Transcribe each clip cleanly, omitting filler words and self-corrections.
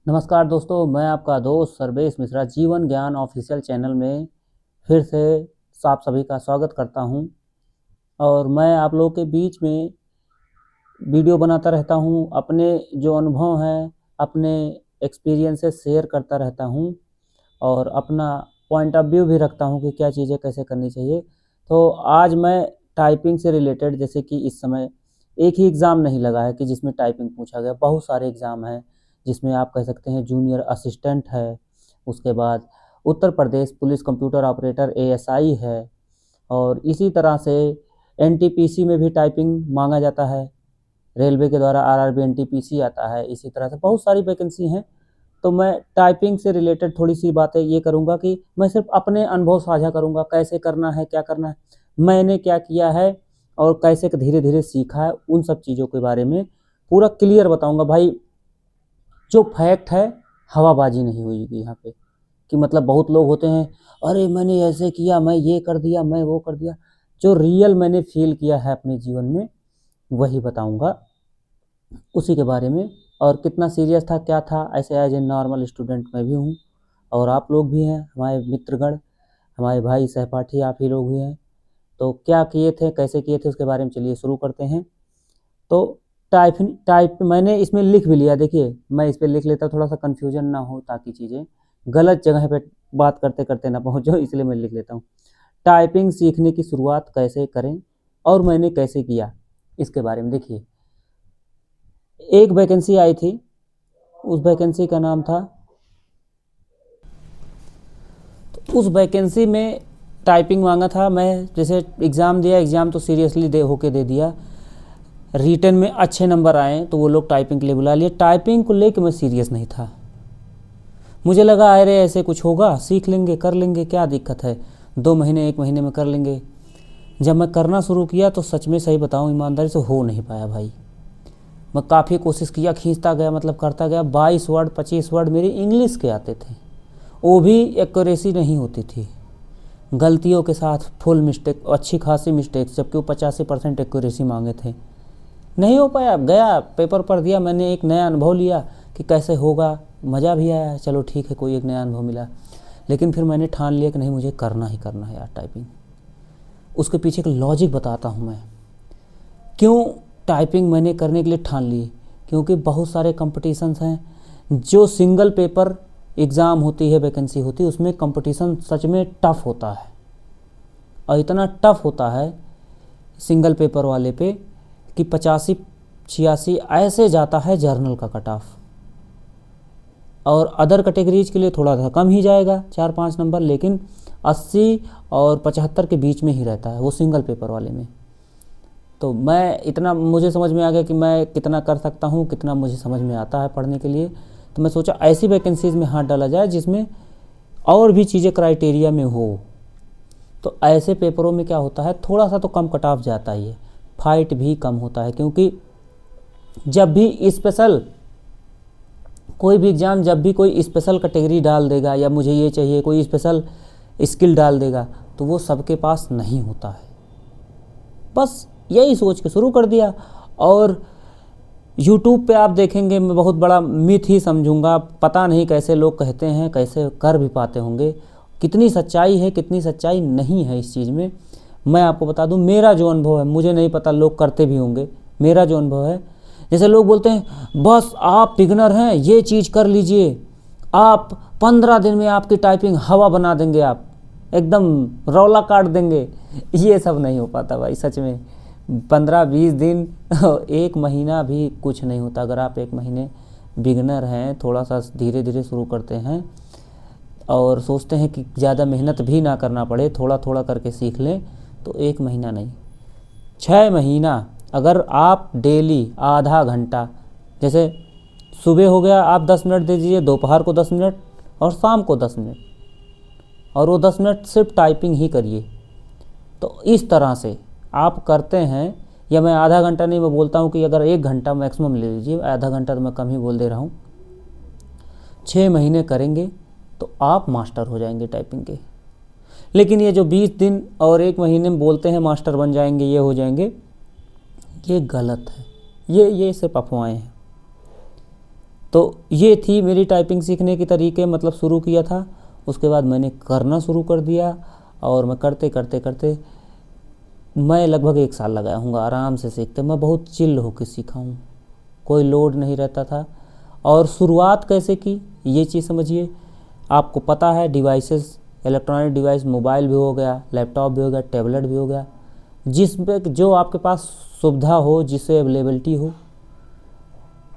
नमस्कार दोस्तों, मैं आपका दोस्त सर्वेश मिश्रा जीवन ज्ञान ऑफिशियल चैनल में फिर से आप सभी का स्वागत करता हूं। और मैं आप लोगों के बीच में वीडियो बनाता रहता हूं, अपने जो अनुभव हैं, अपने एक्सपीरियंसेस शेयर करता रहता हूं और अपना पॉइंट ऑफ व्यू भी रखता हूं कि क्या चीज़ें कैसे करनी चाहिए। तो आज मैं टाइपिंग से रिलेटेड, जैसे कि इस समय एक ही एग्ज़ाम नहीं लगा है कि जिसमें टाइपिंग पूछा गया, बहुत सारे एग्ज़ाम हैं जिसमें आप कह सकते हैं जूनियर असिस्टेंट है, उसके बाद Uttar Pradesh police computer operator ASI है, और इसी तरह से एनटीपीसी में भी टाइपिंग मांगा जाता है। रेलवे के द्वारा आरआरबी एनटीपीसी आता है। इसी तरह से बहुत सारी वैकेंसी हैं। तो मैं टाइपिंग से रिलेटेड थोड़ी सी बातें ये करूँगा कि मैं सिर्फ अपने अनुभव साझा करूँगा, कैसे करना है, क्या करना है, मैंने क्या किया है और कैसे धीरे धीरे सीखा है, उन सब चीज़ों के बारे में पूरा क्लियर बताऊँगा भाई। जो फैक्ट है, हवाबाजी नहीं हुई यहाँ पे कि मतलब बहुत लोग होते हैं, अरे मैंने ऐसे किया, मैं ये कर दिया, मैं वो कर दिया। जो रियल मैंने फील किया है अपने जीवन में वही बताऊँगा, उसी के बारे में। और कितना सीरियस था, क्या था, ऐसे एज ए नॉर्मल स्टूडेंट मैं भी हूँ और आप लोग भी हैं, हमारे मित्रगण, हमारे भाई सहपाठी आप ही लोग भी हैं। तो क्या किए थे, कैसे किए थे, उसके बारे में चलिए शुरू करते हैं। तो टाइप मैंने इसमें लिख भी लिया, देखिए मैं इस पर लिख लेता थोड़ा सा कन्फ्यूजन ना हो, ताकि चीज़ें गलत जगह पे बात करते करते ना पहुँचो, इसलिए मैं लिख लेता हूँ। टाइपिंग सीखने की शुरुआत कैसे करें और मैंने कैसे किया, इसके बारे में देखिए। एक वैकेंसी आई थी, उस वैकेंसी का नाम था, तो उस वैकेंसी में टाइपिंग मांगा था। मैं जैसे एग्ज़ाम दिया, एग्ज़ाम तो सीरियसली दे दिया। रिटन में अच्छे नंबर आए तो वो लोग टाइपिंग के लिए बुला लिए। टाइपिंग को लेकर मैं सीरियस नहीं था, मुझे लगा अरे ऐसे कुछ होगा, सीख लेंगे, कर लेंगे, क्या दिक्कत है, 2 महीने 1 महीने में कर लेंगे। जब मैं करना शुरू किया तो सच में सही बताऊं, ईमानदारी से हो नहीं पाया भाई। मैं काफ़ी कोशिश किया, खींचता गया, मतलब करता गया। 22 वर्ड 25 वर्ड मेरे इंग्लिश के आते थे, वो भी एक्यूरेसी नहीं होती थी, गलतियों के साथ, फुल मिस्टेक, अच्छी खासी मिस्टेक्स, जबकि वो 85% एक्यूरेसी मांगे थे। नहीं हो पाया, गया पेपर पर दिया। मैंने एक नया अनुभव लिया कि कैसे होगा, मज़ा भी आया, चलो ठीक है, कोई एक नया अनुभव मिला। लेकिन फिर मैंने ठान लिया कि नहीं, मुझे करना ही करना है यार टाइपिंग। उसके पीछे का लॉजिक बताता हूँ मैं, क्यों टाइपिंग मैंने करने के लिए ठान ली। क्योंकि बहुत सारे कंपटीशन्स हैं, जो सिंगल पेपर एग्ज़ाम होती है, वैकेंसी होती है, उसमें कंपटीशन सच में टफ़ होता है। और इतना टफ़ होता है सिंगल पेपर वाले पे कि 85-86 ऐसे जाता है जर्नल का कट ऑफ। और अदर कैटेगरीज के लिए थोड़ा सा कम ही जाएगा, 4-5 नंबर, लेकिन 80 और 75 के बीच में ही रहता है वो सिंगल पेपर वाले में। तो मैं इतना, मुझे समझ में आ गया कि मैं कितना कर सकता हूँ, कितना मुझे समझ में आता है पढ़ने के लिए। तो मैं सोचा ऐसी वैकेंसीज़ में हाथ डाला जाए जिसमें और भी चीज़ें क्राइटेरिया में हो। तो ऐसे पेपरों में क्या होता है, थोड़ा सा तो कम कट ऑफ जाता ही है, फाइट भी कम होता है। क्योंकि जब भी स्पेशल कोई भी एग्ज़ाम, जब भी कोई स्पेशल कैटेगरी डाल देगा, या मुझे ये चाहिए, कोई स्पेशल स्किल डाल देगा, तो वो सबके पास नहीं होता है। बस यही सोच के शुरू कर दिया। और यूट्यूब पे आप देखेंगे, मैं बहुत बड़ा मिथ ही समझूंगा, पता नहीं कैसे लोग कहते हैं, कैसे कर भी पाते होंगे, कितनी सच्चाई है कितनी सच्चाई नहीं है इस चीज़ में। मैं आपको बता दूं, मेरा जो अनुभव है, मुझे नहीं पता लोग करते भी होंगे, मेरा जो अनुभव है, जैसे लोग बोलते हैं बस आप बिगनर हैं, ये चीज़ कर लीजिए, आप 15 दिन में आपकी टाइपिंग हवा बना देंगे, आप एकदम रौला काट देंगे। ये सब नहीं हो पाता भाई, सच में। 15-20 दिन 1 महीना भी कुछ नहीं होता। अगर आप 1 महीने बिगनर हैं, थोड़ा सा धीरे धीरे शुरू करते हैं और सोचते हैं कि ज़्यादा मेहनत भी ना करना पड़े, थोड़ा थोड़ा करके सीख लें, तो 1 महीना नहीं, 6 महीना। अगर आप डेली आधा घंटा, जैसे सुबह हो गया आप 10 मिनट दे दीजिए, दोपहर को 10 मिनट और शाम को 10 मिनट, और वो 10 मिनट सिर्फ टाइपिंग ही करिए। तो इस तरह से आप करते हैं, या मैं आधा घंटा नहीं, मैं बोलता हूँ कि अगर 1 घंटा मैक्सिमम ले लीजिए, आधा घंटा तो मैं कम ही बोल दे रहा हूँ। 6 महीने करेंगे तो आप मास्टर हो जाएंगे टाइपिंग के। लेकिन ये जो 20 दिन और 1 महीने में बोलते हैं मास्टर बन जाएंगे, ये हो जाएंगे, ये गलत है। ये सिर्फ अफवाहें हैं। तो ये थी मेरी टाइपिंग सीखने के तरीके, मतलब शुरू किया था, उसके बाद मैंने करना शुरू कर दिया और मैं करते करते करते मैं लगभग 1 साल लगाया हूँगा आराम से सीखते। मैं बहुत चिल होकर सीखा हूँ, कोई लोड नहीं रहता था। और शुरुआत कैसे की ये चीज़ समझिए, आपको पता है डिवाइसेस, इलेक्ट्रॉनिक डिवाइस, मोबाइल भी हो गया, लैपटॉप भी हो गया, टैबलेट भी हो गया, जिस पे जो आपके पास सुविधा हो, जिससे अवेलेबिलिटी हो।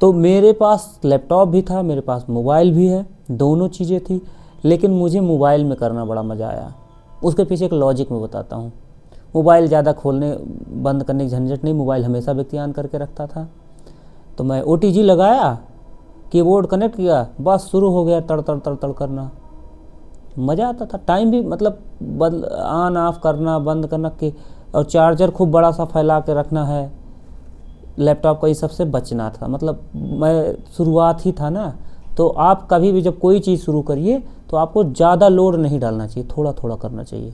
तो मेरे पास लैपटॉप भी था, मेरे पास मोबाइल भी है, दोनों चीज़ें थी, लेकिन मुझे मोबाइल में करना बड़ा मज़ा आया। उसके पीछे एक लॉजिक मैं बताता हूँ। मोबाइल ज़्यादा खोलने बंद करने की झंझट नहीं, मोबाइल हमेशा व्यक्ति ऑन करके रखता था। तो मैं OTG लगाया, कीबोर्ड कनेक्ट किया, बस शुरू हो गया तड़ तड़ तड़ तड़ करना। मज़ा आता था, टाइम भी मतलब ऑन ऑफ करना, बंद करना के, और चार्जर खूब बड़ा सा फैला के रखना है लैपटॉप का, ये सबसे बचना था। मतलब मैं शुरुआत ही था ना, तो आप कभी भी जब कोई चीज़ शुरू करिए तो आपको ज़्यादा लोड नहीं डालना चाहिए, थोड़ा थोड़ा करना चाहिए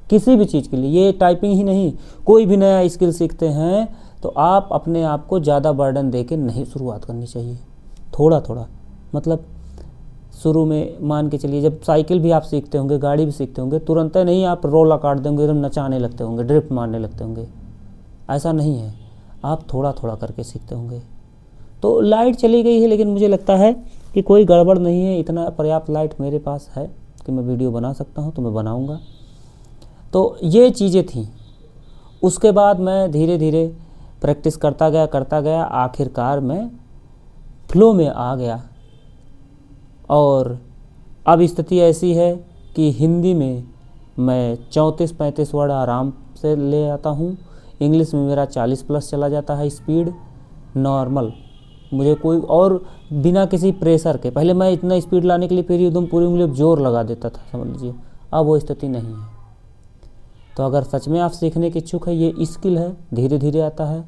किसी भी चीज़ के लिए। ये टाइपिंग ही नहीं, कोई भी नया स्किल सीखते हैं तो आप अपने आप को ज़्यादा बर्डन दे के नहीं शुरुआत करनी चाहिए, थोड़ा थोड़ा। मतलब शुरू में मान के चलिए, जब साइकिल भी आप सीखते होंगे, गाड़ी भी सीखते होंगे, तुरंत नहीं आप रोला काट देंगे, एकदम नचाने लगते होंगे, ड्रिफ्ट मारने लगते होंगे, ऐसा नहीं है। आप थोड़ा थोड़ा करके सीखते होंगे। तो लाइट चली गई है, लेकिन मुझे लगता है कि कोई गड़बड़ नहीं है, इतना पर्याप्त लाइट मेरे पास है कि मैं वीडियो बना सकता हूँ, तो मैं बनाऊँगा। तो ये चीज़ें थी। उसके बाद मैं धीरे धीरे प्रैक्टिस करता गया, आखिरकार मैं फ्लो में आ गया। और अब स्थिति ऐसी है कि हिंदी में मैं 34-35 वर्ड आराम से ले आता हूँ, इंग्लिश में मेरा 40+ चला जाता है स्पीड नॉर्मल। मुझे कोई और बिना किसी प्रेशर के, पहले मैं इतना स्पीड लाने के लिए फिर एकदम पूरी उंगली जोर लगा देता था, समझ लीजिए। अब वो स्थिति नहीं है। तो अगर सच में आप सीखने के इच्छुक है, ये स्किल है, धीरे धीरे आता है।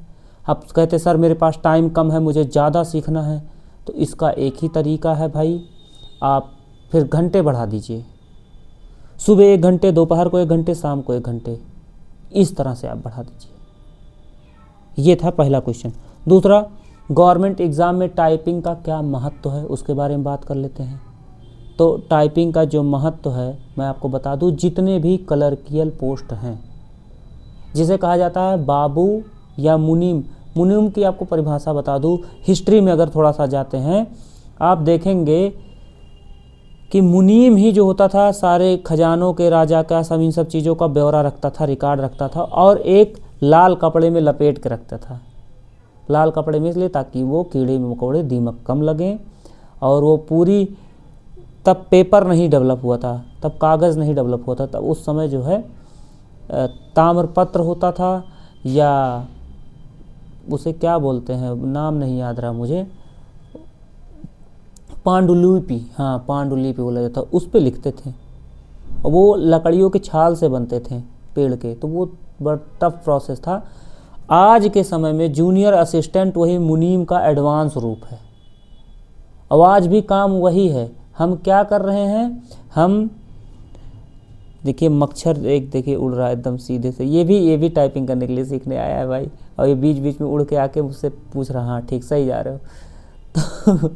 आप कहते सर मेरे पास टाइम कम है, मुझे ज़्यादा सीखना है, तो इसका एक ही तरीका है भाई, आप फिर घंटे बढ़ा दीजिए। सुबह 1 घंटे, दोपहर को 1 घंटे, शाम को 1 घंटे, इस तरह से आप बढ़ा दीजिए। ये था पहला क्वेश्चन। दूसरा, गवर्नमेंट एग्ज़ाम में टाइपिंग का क्या महत्व है, उसके बारे में बात कर लेते हैं। तो टाइपिंग का जो महत्व है मैं आपको बता दूं, जितने भी क्लर्कियल पोस्ट हैं, जिसे कहा जाता है बाबू या मुनीम, मुनीम की आपको परिभाषा बता दूं। हिस्ट्री में अगर थोड़ा सा जाते हैं, आप देखेंगे कि मुनीम ही जो होता था सारे खजानों के, राजा का, सब इन सब चीज़ों का ब्यौरा रखता था, रिकॉर्ड रखता था, और एक लाल कपड़े में लपेट के रखता था। लाल कपड़े में इसलिए ताकि वो कीड़े मकोड़े, दीमक कम लगें। और वो पूरी, तब पेपर नहीं डेवलप हुआ था, तब कागज़ नहीं डेवलप हुआ था, तब उस समय जो है ताम्रपत्र होता था, या उसे क्या बोलते हैं, नाम नहीं याद रहा मुझे, पांडुलिपि, हाँ पांडुलिपि बोला जाता, उस पे लिखते थे। और वो लकड़ियों के छाल से बनते थे, पेड़ के, तो वो बड़ा टफ प्रोसेस था। आज के समय में जूनियर असिस्टेंट वही मुनीम का एडवांस रूप है। आज भी काम वही है। हम क्या कर रहे हैं, हम देखिए मच्छर एक देखिए उड़ रहा है एकदम सीधे से, ये भी टाइपिंग करने के लिए सीखने आया है भाई, और ये बीच बीच में उड़ के आके मुझसे पूछ रहा, हाँ ठीक सही जा रहे हो। तो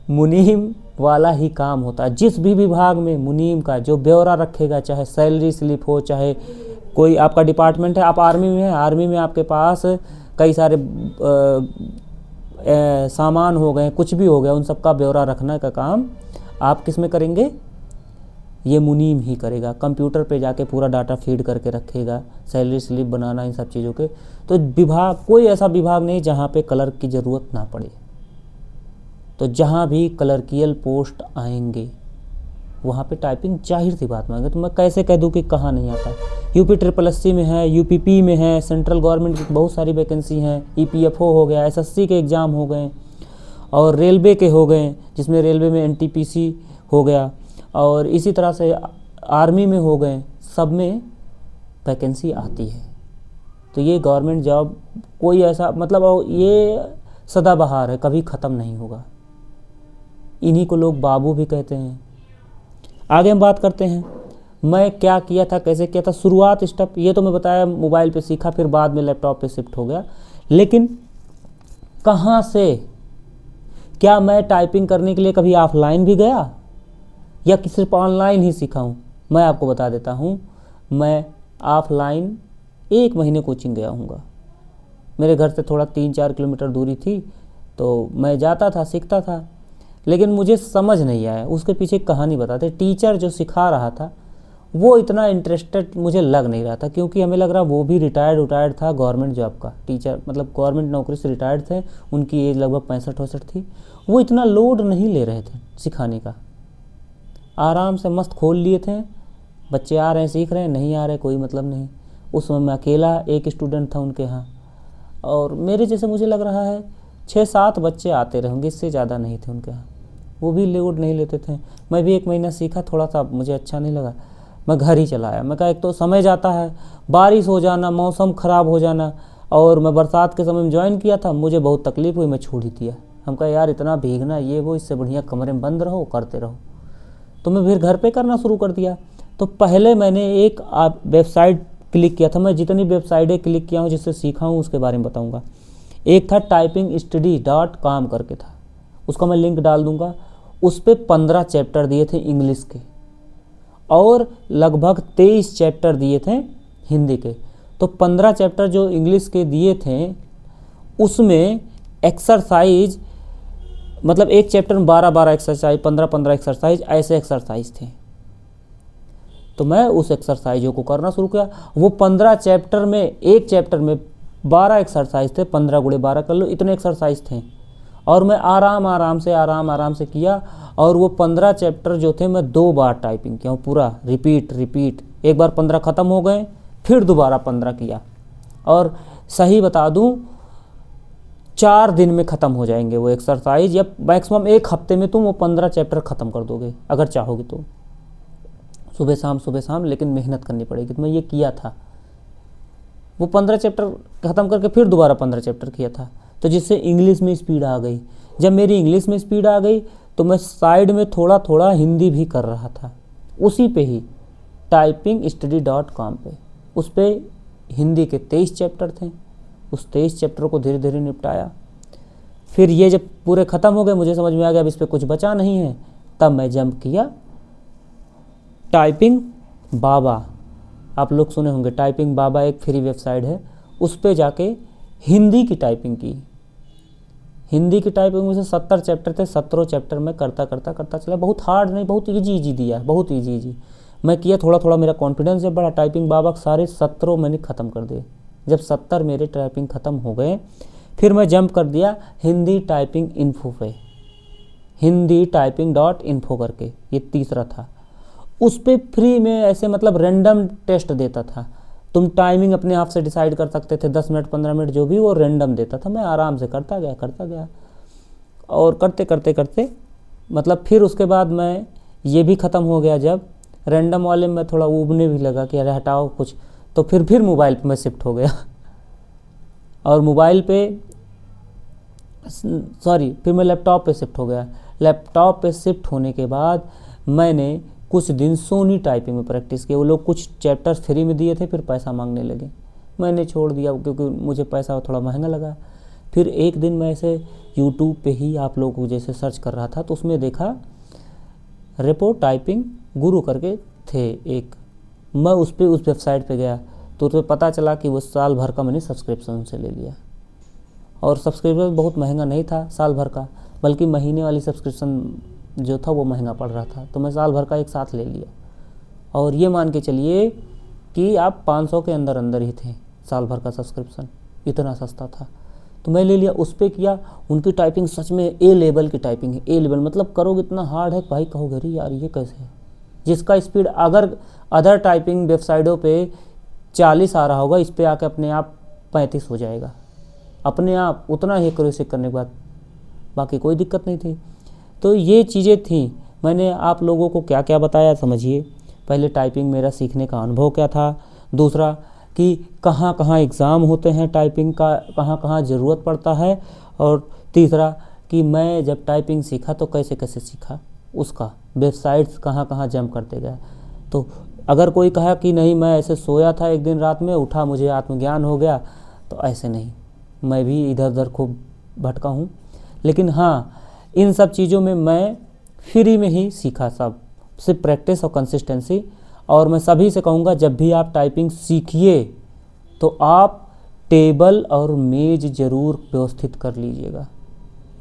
मुनीम वाला ही काम होता है। जिस भी विभाग में मुनीम का जो ब्यौरा रखेगा, चाहे सैलरी स्लिप हो, चाहे कोई आपका डिपार्टमेंट है, आप आर्मी में हैं, आर्मी में आपके पास कई सारे सामान हो गए, कुछ भी हो गया, उन सब का ब्यौरा रखने का काम आप किस में करेंगे, ये मुनीम ही करेगा। कंप्यूटर पे जाके पूरा डाटा फीड करके रखेगा, सैलरी स्लिप बनाना, इन सब चीज़ों के। तो विभाग, कोई ऐसा विभाग नहीं जहाँ पे क्लर्क की ज़रूरत ना पड़े। तो जहाँ भी क्लर्कियल पोस्ट आएंगे वहाँ पे टाइपिंग जाहिर सी बात मांगे। तो मैं कैसे कह दूँ कि कहाँ नहीं आता। UP SSSC में है, UPP में है, सेंट्रल गवर्नमेंट की बहुत सारी वैकेंसी हैं, EPFO हो गया, SSC के एग्ज़ाम हो गए, और रेलवे के हो गए, जिसमें रेलवे में NTPC हो गया, और इसी तरह से आर्मी में हो गए, सब में वैकेंसी आती है। तो ये गवर्नमेंट जॉब कोई ऐसा, मतलब ये सदाबहार है, कभी ख़त्म नहीं होगा। इन्हीं को लोग बाबू भी कहते हैं। आगे हम बात करते हैं मैं क्या किया था, कैसे किया था। शुरुआत स्टेप ये तो मैं बताया, मोबाइल पे सीखा, फिर बाद में लैपटॉप पे शिफ्ट हो गया। लेकिन कहाँ से, क्या मैं टाइपिंग करने के लिए कभी ऑफलाइन भी गया या कि सिर्फ ऑनलाइन ही सीखा हूँ? मैं आपको बता देता हूँ, मैं ऑफलाइन 1 महीने कोचिंग गया हूँगा। मेरे घर से थोड़ा 3-4 किलोमीटर दूरी थी, तो मैं जाता था, सीखता था, लेकिन मुझे समझ नहीं आया। उसके पीछे एक कहानी बताते। टीचर जो सिखा रहा था वो इतना इंटरेस्टेड मुझे लग नहीं रहा था, क्योंकि हमें लग रहा वो भी रिटायर्ड था गवर्नमेंट जॉब का टीचर, मतलब गवर्नमेंट नौकरी से रिटायर्ड थे, उनकी एज लगभग 65-68 थी। वो इतना लोड नहीं ले रहे थे सिखाने का, आराम से मस्त खोल लिए थे, बच्चे आ रहे हैं सीख रहे हैं, नहीं आ रहे कोई मतलब नहीं। उस समय मैं अकेला एक स्टूडेंट था उनके यहाँ, और मेरे जैसे मुझे लग रहा है 6-7 बच्चे आते रहेंगे, इससे ज़्यादा नहीं थे उनके यहाँ। वो भी लोड नहीं लेते थे। मैं भी 1 महीना सीखा, थोड़ा सा मुझे अच्छा नहीं लगा, मैं घर ही चला आया। मैं कहा एक तो समय जाता है, बारिश हो जाना, मौसम ख़राब हो जाना, और मैं बरसात के समय में ज्वाइन किया था, मुझे बहुत तकलीफ़ हुई, मैं छोड़ ही दिया। हम कहा यार इतना भीगना ये वो, इससे बढ़िया कमरे में बंद रहो, करते रहो। तो मैं फिर घर पे करना शुरू कर दिया। तो पहले मैंने एक वेबसाइट क्लिक किया था। मैं जितनी वेबसाइटें क्लिक किया हूँ जिससे सीखा हूँ उसके बारे में बताऊँगा। एक था typingstudy.com करके था, उसका मैं लिंक डाल दूँगा। उस पर 15 चैप्टर दिए थे इंग्लिश के, और लगभग 23 चैप्टर दिए थे हिंदी के। तो 15 चैप्टर जो इंग्लिश के दिए थे उसमें एक्सरसाइज, मतलब एक चैप्टर में 12-12 एक्सरसाइज, 15-15 एक्सरसाइज, ऐसे एक्सरसाइज थे। तो मैं उस एक्सरसाइजों को करना शुरू किया। वो 15 चैप्टर में, एक चैप्टर में 12 एक्सरसाइज थे, 15 × 12 कर लो, इतने एक्सरसाइज थे। और मैं आराम से किया। और वो 15 चैप्टर जो थे मैं 2 बार टाइपिंग किया हूँ, पूरा रिपीट। एक बार 15 ख़त्म हो गए, फिर दोबारा 15 किया। और सही बता दूँ 4 दिन में ख़त्म हो जाएंगे वो एक्सरसाइज, या मैक्सिमम 1 हफ्ते में तुम वो 15 चैप्टर ख़त्म कर दोगे अगर चाहोगे तो। सुबह शाम, लेकिन मेहनत करनी पड़ेगी। तो मैं ये किया था, वो 15 चैप्टर ख़त्म करके फिर दोबारा 15 चैप्टर किया था, तो जिससे इंग्लिश में स्पीड आ गई। जब मेरी इंग्लिश में स्पीड आ गई तो मैं साइड में थोड़ा थोड़ा हिंदी भी कर रहा था, उसी पे ही typingstudy.com पे। उस पर हिंदी के 23 चैप्टर थे, उस 23 चैप्टर को धीरे धीरे निपटाया। फिर ये जब पूरे ख़त्म हो गए, मुझे समझ में आ गया अब इस पर कुछ बचा नहीं है, तब मैं जंप किया टाइपिंग बाबा। आप लोग सुने होंगे, टाइपिंग बाबा एक फ्री वेबसाइट है, उस पे जाके हिंदी की टाइपिंग की। हिंदी की टाइपिंग में से 70 चैप्टर थे, 17 चैप्टर में करता चला। बहुत हार्ड नहीं, बहुत इजी दिया, बहुत इजी मैं किया। थोड़ा थोड़ा मेरा कॉन्फिडेंस जब बढ़ा, टाइपिंग बाबा सारे 17 मैंने ख़त्म कर दिए। जब 70 मेरे टाइपिंग ख़त्म हो गए, फिर मैं जंप कर दिया हिंदी टाइपिंग इन्फो पे, हिंदी typing.info करके, ये तीसरा था। उस पर फ्री में ऐसे मतलब रैंडम टेस्ट देता था, तुम टाइमिंग अपने आप से डिसाइड कर सकते थे, 10 मिनट 15 मिनट जो भी वो रैंडम देता था। मैं आराम से करता गया, और करते मतलब फिर उसके बाद मैं ये भी ख़त्म हो गया। जब रैंडम वाले में थोड़ा ऊबने भी लगा कि अरे हटाओ कुछ, तो फिर मोबाइल पे मैं शिफ्ट हो गया। और मोबाइल पे फिर मैं लैपटॉप पे शिफ्ट हो गया। लैपटॉप पे शिफ्ट होने के बाद मैंने कुछ दिन सोनी टाइपिंग में प्रैक्टिस की। वो लोग कुछ चैप्टर्स फ्री में दिए थे, फिर पैसा मांगने लगे, मैंने छोड़ दिया क्योंकि मुझे पैसा थोड़ा महंगा लगा। फिर एक दिन मैं ऐसे यूट्यूब पे ही आप लोगों को जैसे सर्च कर रहा था, तो उसमें देखा रेपो टाइपिंग गुरु करके थे एक, मैं उस वेबसाइट पे गया, तो उसमें पता चला कि वो साल भर का मैंने सब्सक्रिप्शन उनसे ले लिया। और सब्सक्रिप्शन बहुत महंगा नहीं था साल भर का, बल्कि महीने वाली सब्सक्रिप्शन जो था वो महंगा पड़ रहा था। तो मैं साल भर का एक साथ ले लिया, और ये मान के चलिए कि आप 500 के अंदर ही थे साल भर का सब्सक्रिप्शन, इतना सस्ता था। तो मैं ले लिया, उस पर किया। उनकी टाइपिंग सच में ए लेवल की टाइपिंग है, ए लेवल मतलब करोगे इतना हार्ड है भाई, कहोगे अरे यार ये कैसे है। जिसका स्पीड अगर अदर टाइपिंग वेबसाइटों पे 40 आ रहा होगा, इस पर आके अपने आप 35 हो जाएगा अपने आप, उतना ही एक्यूरेसी करने के बाद, बाकी कोई दिक्कत नहीं थी। तो ये चीज़ें थी। मैंने आप लोगों को क्या क्या बताया समझिए। पहले टाइपिंग मेरा सीखने का अनुभव क्या था, दूसरा कि कहाँ कहाँ एग्ज़ाम होते हैं टाइपिंग का, कहाँ कहाँ ज़रूरत पड़ता है, और तीसरा कि मैं जब टाइपिंग सीखा तो कैसे कैसे सीखा, उसका वेबसाइट्स कहाँ कहाँ जंप करते गया। तो अगर कोई कहा कि नहीं मैं ऐसे सोया था एक दिन रात में उठा मुझे आत्मज्ञान हो गया, तो ऐसे नहीं, मैं भी इधर उधर खूब भटका हूँ। लेकिन हाँ, इन सब चीज़ों में मैं फ्री में ही सीखा, सब सिर्फ प्रैक्टिस और कंसिस्टेंसी। और मैं सभी से कहूँगा जब भी आप टाइपिंग सीखिए तो आप टेबल और मेज़ ज़रूर व्यवस्थित कर लीजिएगा।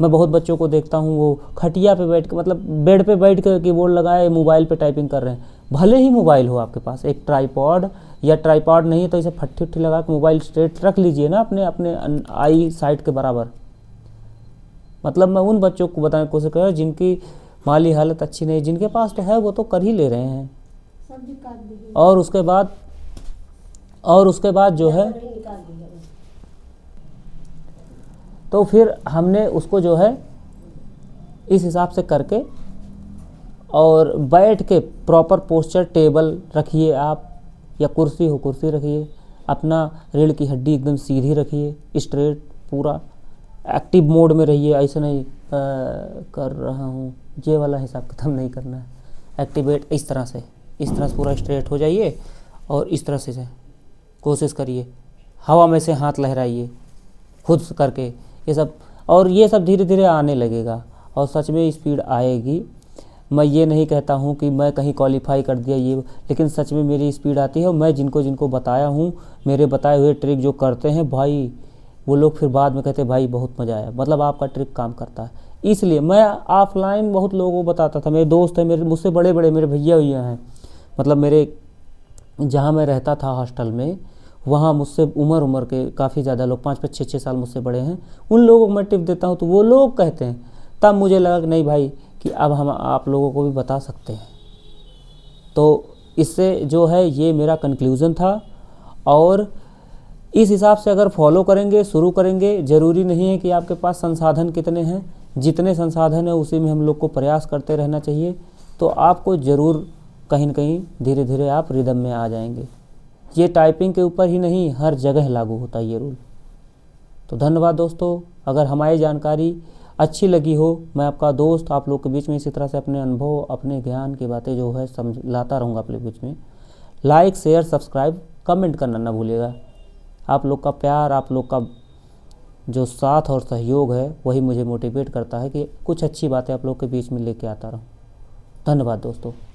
मैं बहुत बच्चों को देखता हूँ वो खटिया पे बैठ के, मतलब बेड पे बैठ कर कीबोर्ड लगाए मोबाइल पे टाइपिंग कर रहे हैं। भले ही मोबाइल हो आपके पास, एक ट्राइपॉड या ट्राइपॉड नहीं है तो इसे फट्टी उट्टी लगा के मोबाइल स्ट्रेट रख लीजिए ना अपने अपने आई साइट के बराबर। मतलब मैं उन बच्चों को बताने की कोशिश कर रहा हूँ जिनकी माली हालत अच्छी नहीं, जिनके पास तो है वो तो कर ही ले रहे हैं। और उसके बाद जो है तो फिर हमने उसको जो है इस हिसाब से करके और बैठ के प्रॉपर पोस्चर, टेबल रखिए आप या कुर्सी हो कुर्सी रखिए, अपना रीढ़ की हड्डी एकदम सीधी रखिए, स्ट्रेट पूरा एक्टिव मोड में रहिए। ऐसे नहीं कर रहा हूँ ये वाला हिसाब किताब नहीं करना है। एक्टिवेट इस तरह से पूरा स्ट्रेट हो जाइए और इस तरह से कोशिश करिए, हवा में से हाथ लहराइए खुद करके ये सब, और ये सब धीरे धीरे आने लगेगा और सच में स्पीड आएगी। मैं ये नहीं कहता हूँ कि मैं कहीं क्वालिफाई कर दिया ये, लेकिन सच में मेरी स्पीड आती है। और मैं जिनको जिनको बताया हूँ मेरे बताए हुए ट्रिक जो करते हैं भाई, वो लोग फिर बाद में कहते हैं भाई बहुत मज़ा आया, मतलब आपका ट्रिक काम करता है। इसलिए मैं ऑफलाइन बहुत लोगों को बताता था, मेरे दोस्त हैं, मेरे मुझसे बड़े बड़े मेरे भैया हैं, मतलब मेरे जहाँ मैं रहता था हॉस्टल में, वहाँ मुझसे उम्र के काफ़ी ज़्यादा लोग 5-5, 6-6 साल मुझसे बड़े हैं, उन लोगों को मैं टिप देता हूँ तो वो लोग कहते हैं। तब मुझे लगा कि नहीं भाई कि अब हम आप लोगों को भी बता सकते हैं। तो इससे जो है ये मेरा कंक्लूज़न था। और इस हिसाब से अगर फॉलो करेंगे, शुरू करेंगे, ज़रूरी नहीं है कि आपके पास संसाधन कितने हैं, जितने संसाधन है उसी में हम लोग को प्रयास करते रहना चाहिए। तो आपको ज़रूर कहीं न कहीं धीरे धीरे आप रिदम में आ जाएंगे। ये टाइपिंग के ऊपर ही नहीं, हर जगह लागू होता है ये रूल। तो धन्यवाद दोस्तों। अगर हमारी जानकारी अच्छी लगी हो, मैं आपका दोस्त आप लोग के बीच में इसी तरह से अपने अनुभव, अपने ज्ञान की बातें जो है लाता रहूँगा आप लोग के बीच में। लाइक, शेयर, सब्सक्राइब, कमेंट करना ना भूलिएगा। आप लोग का प्यार, आप लोग का जो साथ और सहयोग है वही मुझे मोटिवेट करता है कि कुछ अच्छी बातें आप लोग के बीच में लेके आता रहूँ। धन्यवाद दोस्तों।